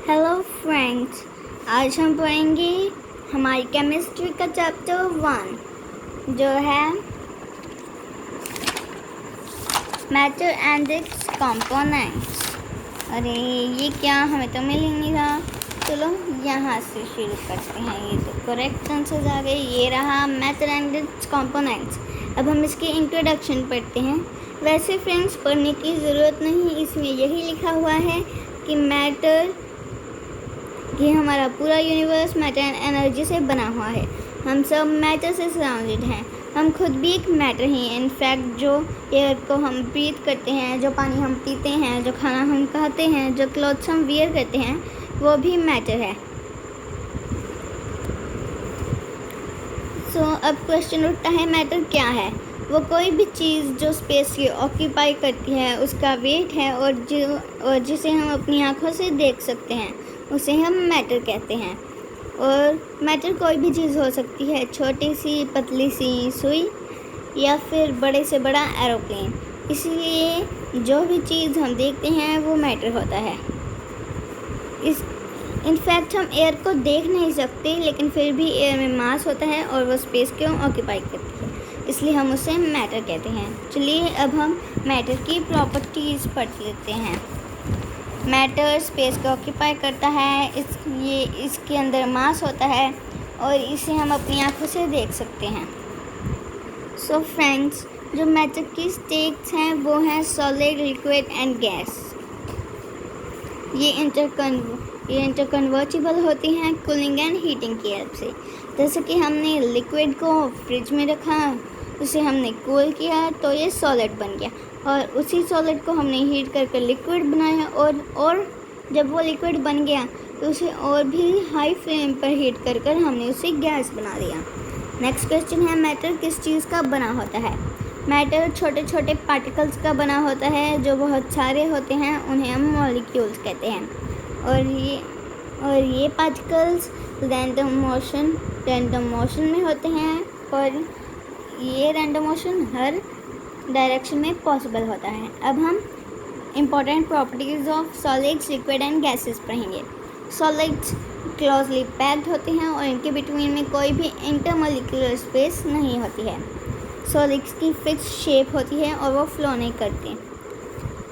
Hello friends, आज हम पढ़ेंगे हमारी केमिस्ट्री का चैप्टर 1 जो है मैटर एंड इट्स कंपोनेंट्स। अरे ये क्या, हमें तो मिल ही नहीं रहा। चलो यहाँ से शुरू करते हैं। ये तो करेक्ट आंसर आ गए। ये रहा मैटर एंड इट्स कंपोनेंट्स। अब हम इसकी इंट्रोडक्शन पढ़ते हैं। वैसे फ्रेंड्स पढ़ने की ज़रूरत नहीं, इसमें यही लिखा हुआ है कि मैटर, ये हमारा पूरा यूनिवर्स मैटर एंड एनर्जी से बना हुआ है। हम सब मैटर से सराउंडेड हैं। हम खुद भी एक मैटर ही हैं। इनफैक्ट जो एयर को हम ब्रीथ करते हैं, जो पानी हम पीते हैं, जो खाना हम खाते हैं, जो क्लॉथ्स हम वियर करते हैं, वो भी मैटर है। अब क्वेश्चन उठता है, मैटर क्या है? वो कोई भी चीज़ जो स्पेस की ऑक्यूपाई करती है, उसका वेट है और जिसे हम अपनी आँखों से देख सकते हैं, उसे हम मैटर कहते हैं। और मैटर कोई भी चीज़ हो सकती है, छोटी सी पतली सी सुई या फिर बड़े से बड़ा एरोप्लेन। इसलिए जो भी चीज़ हम देखते हैं वो मैटर होता है। इनफैक्ट हम एयर को देख नहीं सकते, लेकिन फिर भी एयर में मास होता है और वो स्पेस को ऑक्यूपाई करती है, इसलिए हम उसे मैटर कहते हैं। चलिए अब हम मैटर की प्रॉपर्टीज़ पढ़ लेते हैं। मैटर स्पेस को ऑक्यूपाई करता है, इसके अंदर मास होता है और इसे हम अपनी आँखों से देख सकते हैं। सो फ्रेंड्स, जो मैटर की स्टेट्स हैं वो हैं सॉलिड, लिक्विड एंड गैस। ये इंटरकन्वर्टिबल होती हैं कूलिंग एंड हीटिंग की हेल्प से। जैसे कि हमने लिक्विड को फ्रिज में रखा, उसे हमने कूल किया तो ये सॉलिड बन गया, और उसी सॉलिड को हमने हीट करके लिक्विड बनाया, और जब वो लिक्विड बन गया तो उसे और भी हाई फ्लेम पर हीट कर हमने उसे गैस बना दिया। नेक्स्ट क्वेश्चन है, मैटर किस चीज़ का बना होता है? मैटर छोटे छोटे पार्टिकल्स का बना होता है जो बहुत सारे होते हैं, उन्हें हम मॉलिक्यूल्स कहते हैं। और ये पार्टिकल्स रैंडम मोशन में होते हैं, और ये रैंडम मोशन हर डायरेक्शन में पॉसिबल होता है। अब हम important properties of solids, liquid and gases पढ़ेंगे। सॉलिड्स क्लोजली पैक्ड होते हैं और इनके बिटवीन में कोई भी इंटरमॉलिक्यूलर स्पेस नहीं होती है। सॉलिड्स की फिक्स शेप होती है और वो फ्लो नहीं करते।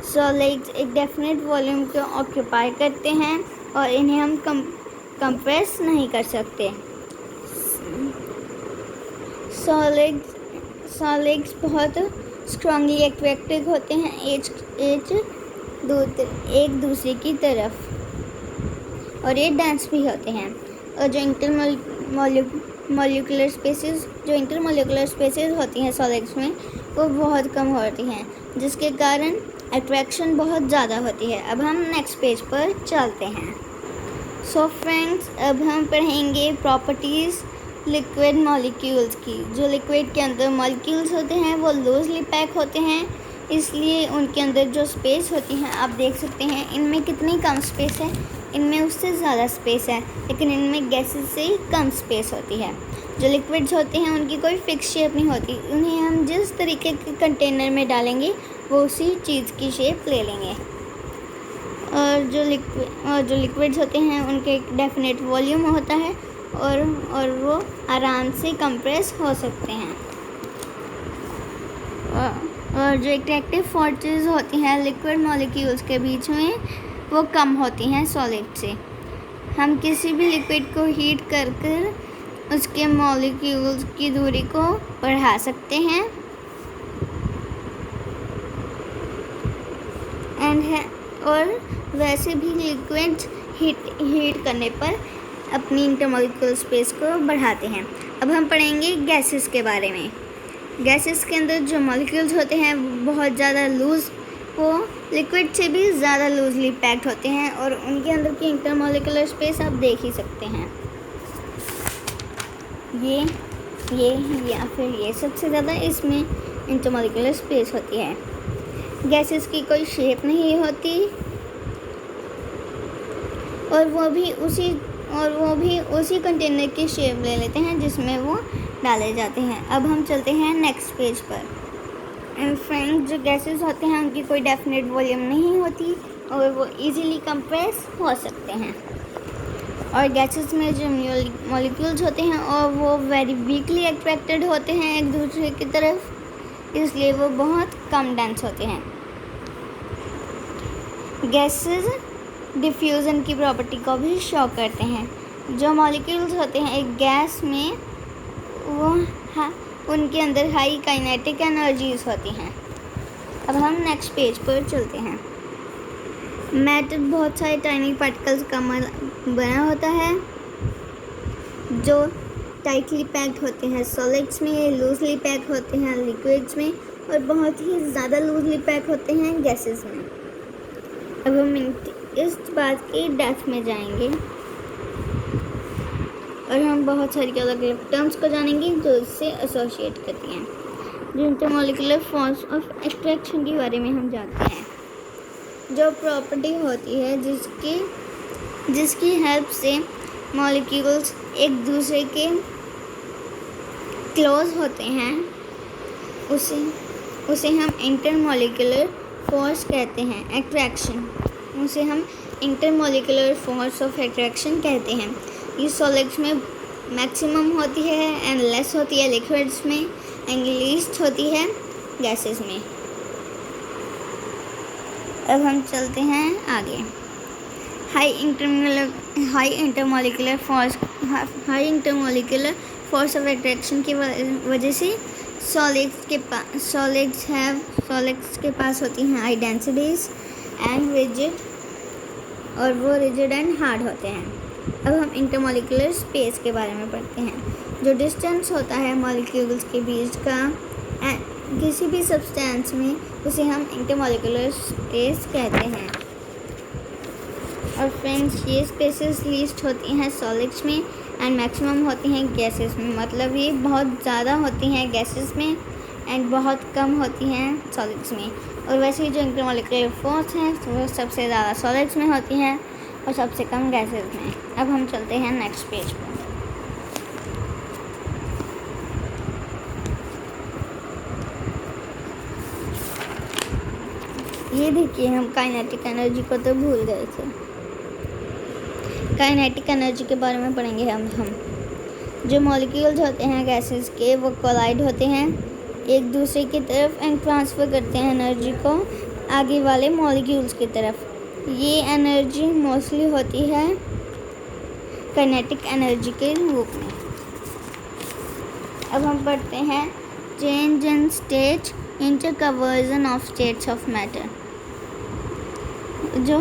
सॉलिड्स एक डेफिनेट वॉल्यूम को ऑक्यूपाई करते हैं और इन्हें हम कंप्रेस नहीं कर सकते। सॉलिड्स बहुत स्ट्रांगली अट्रैक्टिव होते हैं एक दूसरे की तरफ, और ये डेंस भी होते हैं। और जो इंटरमॉलिक्यूलर स्पेसेस होती हैं सॉलिड्स में, वो बहुत कम होती हैं, जिसके कारण अट्रैक्शन बहुत ज़्यादा होती है। अब हम नेक्स्ट पेज पर चलते हैं। सो फ्रेंड्स, अब हम पढ़ेंगे प्रॉपर्टीज़ लिक्विड मॉलिक्यूल्स की। जो लिक्विड के अंदर मॉलिक्यूल्स होते हैं वो लूजली पैक होते हैं, इसलिए उनके अंदर जो स्पेस होती है, आप देख सकते हैं इनमें कितनी कम स्पेस है। इनमें उससे ज़्यादा स्पेस है, लेकिन इनमें गैसेस से कम स्पेस होती है। जो लिक्विड्स होते हैं उनकी कोई फिक्स शेप नहीं होती, उन्हें हम जिस तरीके के कंटेनर में डालेंगे वो उसी चीज़ की शेप ले लेंगे। और जो लिक्विड्स होते हैं उनके एक डेफिनेट वॉल्यूम होता है और वो आराम से कंप्रेस हो सकते हैं। और जो अट्रैक्टिव फोर्सेस होती हैं लिक्विड मॉलिक्यूल्स के बीच में, वो कम होती हैं सॉलिड से। हम किसी भी लिक्विड को हीट कर उसके मॉलिक्यूल्स की दूरी को बढ़ा सकते हैं और वैसे भी लिक्विड्स हीट करने पर अपनी इंटरमॉलिक्यूलर स्पेस को बढ़ाते हैं। अब हम पढ़ेंगे गैसेस के बारे में। गैसेस के अंदर जो मॉलिक्यूल्स होते हैं वो बहुत ज़्यादा लूज़, वो लिक्विड से भी ज़्यादा लूजली पैक्ड होते हैं, और उनके अंदर की इंटरमॉलिक्यूलर स्पेस आप देख ही सकते हैं। ये या फिर ये सबसे ज़्यादा इसमें इंटरमॉलिक्यूलर स्पेस होती है। गैसेस की कोई शेप नहीं होती, और वो भी उसी कंटेनर की शेप ले लेते हैं जिसमें वो डाले जाते हैं। अब हम चलते हैं नेक्स्ट पेज पर। एंड फ्रेंड्स, जो गैसेस होते हैं उनकी कोई डेफिनेट वॉल्यूम नहीं होती, और वो इजीली कंप्रेस हो सकते हैं। और गैसेस में जो मॉलिक्यूल्स होते हैं और वो वेरी वीकली अट्रैक्टेड होते हैं एक दूसरे की तरफ, इसलिए वो बहुत कम डेंस होते हैं। गैसेस डिफ्यूज़न की प्रॉपर्टी को भी शो करते हैं। जो मॉलिक्यूल्स होते हैं एक गैस में, वो उनके अंदर हाई काइनेटिक एनर्जीज होती हैं। अब हम नेक्स्ट पेज पर चलते हैं। मैटर बहुत सारे टाइनी पार्टिकल्स का बना होता है जो टाइटली पैक्ड होते हैं सॉलिड्स में, लूजली पैक होते हैं लिक्विड्स में, और बहुत ही ज़्यादा लूजली पैक होते हैं गैसेस में। अब हम इस बात की डेप्थ में जाएंगे और हम बहुत सारी अलग अलग टर्म्स को जानेंगे जो इससे एसोसिएट करती हैं। जो इंटरमॉलिक्यूलर फोर्स ऑफ एक्सट्रैक्शन के बारे में हम जानते हैं, जो प्रॉपर्टी होती है जिसकी हेल्प से मॉलिक्यूल्स एक दूसरे के क्लोज होते हैं, उसे हम इंटरमॉलिक्यूलर फोर्स कहते हैं। अट्रैक्शन, उसे हम इंटरमॉलिक्यूलर फोर्स ऑफ अट्रैक्शन कहते हैं। ये सॉलिड्स में मैक्सिमम होती है एंड लेस होती है लिक्विड्स में, एंड लीस्ट होती है गैसेस में। अब हम चलते हैं आगे। High intermolecular force of attraction की वजह से सॉलिड्स के पास होती हैं हाई डेंसिटीज एंड रिजिड, और वो रिजिड एंड हार्ड होते हैं। अब हम इंटरमॉलिक्यूलर स्पेस के बारे में पढ़ते हैं। जो डिस्टेंस होता है मॉलिक्यूल्स के बीच का किसी भी सब्सटेंस में, उसे हम इंटरमॉलिक्यूलर स्पेस कहते हैं। और फ्रेंड्स, ये स्पेसेस लीस्ट होती हैं सॉलिड्स में एंड मैक्सिमम होती हैं गैसेस में। मतलब ये बहुत ज़्यादा होती हैं गैसेस में एंड बहुत कम होती हैं सॉलिड्स में। और वैसे ही जो इंटरमॉलिक्यूलर फोर्स हैं वो सबसे ज़्यादा सॉलिड्स में होती हैं और सबसे कम गैसेस में। अब हम चलते हैं नेक्स्ट पेज पर। ये देखिए, हम काइनेटिक एनर्जी को तो भूल गए थे। काइनेटिक एनर्जी के बारे में पढ़ेंगे हम। जो मॉलिक्यूल्स होते हैं गैसेस के, वो कोलाइड होते हैं एक दूसरे की तरफ एंड ट्रांसफ़र करते हैं एनर्जी को आगे वाले मॉलिक्यूल्स की तरफ। ये एनर्जी मोस्टली होती है काइनेटिक एनर्जी के रूप में। अब हम पढ़ते हैं change in state, interconversion of states of matter. जो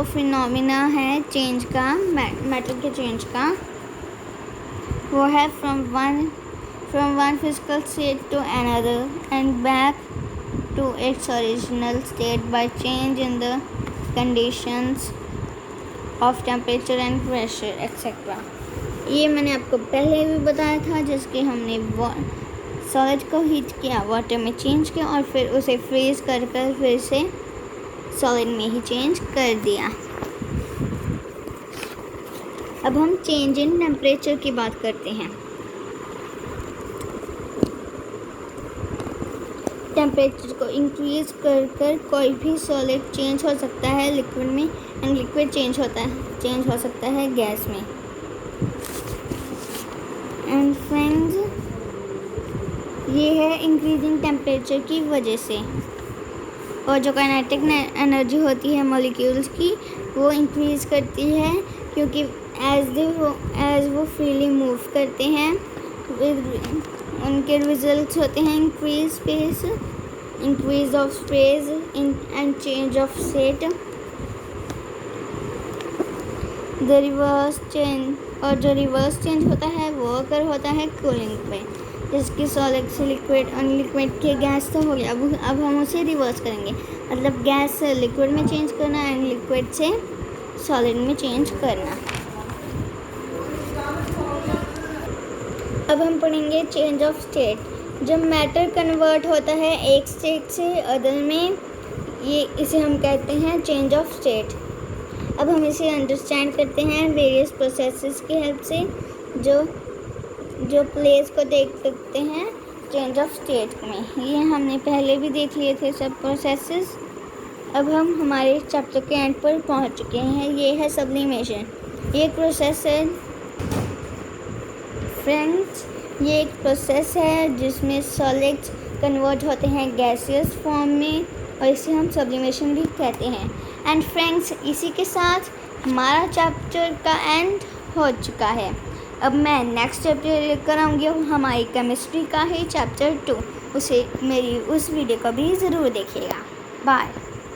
फिनोमिना है चेंज का, मैटर के चेंज का, वो है from one physical state to another and back to its original state by change in the conditions of temperature and pressure etcetera. ये मैंने आपको पहले भी बताया था, जिसके हमने सॉलिड को हीट किया, वाटर में चेंज किया और फिर उसे फ्रीज कर फिर से सॉलिड में ही चेंज कर दिया। अब हम चेंज इन टेम्परेचर की बात करते हैं। टेम्परेचर को इंक्रीज कर कोई भी सॉलिड चेंज हो सकता है लिक्विड में, एंड लिक्विड चेंज हो सकता है गैस में। एंड फ्रेंड्स, ये है इंक्रीजिंग टेम्परेचर की वजह से। और जो काइनेटिक एनर्जी होती है मॉलिक्यूल्स की, वो इंक्रीज़ करती है क्योंकि एज वो फ्रीली मूव करते हैं, उनके रिजल्ट्स होते हैं increase of space and change of state, the reverse change. और जो रिवर्स चेंज होता है वो अगर होता है कूलिंग पे, जिसकी सॉलिड से लिक्विड और लिक्विड के गैस तो हो गया। अब हम उसे रिवर्स करेंगे, मतलब गैस से लिक्विड में चेंज करना एंड लिक्विड से सॉलिड में चेंज करना। अब हम पढ़ेंगे चेंज ऑफ स्टेट। जब मैटर कन्वर्ट होता है एक स्टेट से अदर में, इसे हम कहते हैं चेंज ऑफ स्टेट। अब हम इसे अंडरस्टैंड करते हैं वेरियस प्रोसेसेस की हेल्प से, जो प्लेस को देख सकते हैं चेंज ऑफ स्टेट में। ये हमने पहले भी देख लिए थे सब प्रोसेसेस। अब हम हमारे चैप्टर के एंड पर पहुंच चुके हैं। ये है सब्लिमेशन। ये एक प्रोसेस है फ्रेंड्स, ये एक प्रोसेस है जिसमें सॉलिड्स कन्वर्ट होते हैं गैसियस फॉर्म में, और इसे हम सब्लिमेशन भी कहते हैं। एंड फ्रेंड्स, इसी के साथ हमारा चैप्टर का एंड हो चुका है। अब मैं नेक्स्ट चैप्टर लेकर आऊँगी हमारी केमिस्ट्री का ही चैप्टर 2। उसे मेरी उस वीडियो को भी ज़रूर देखिएगा। बाय।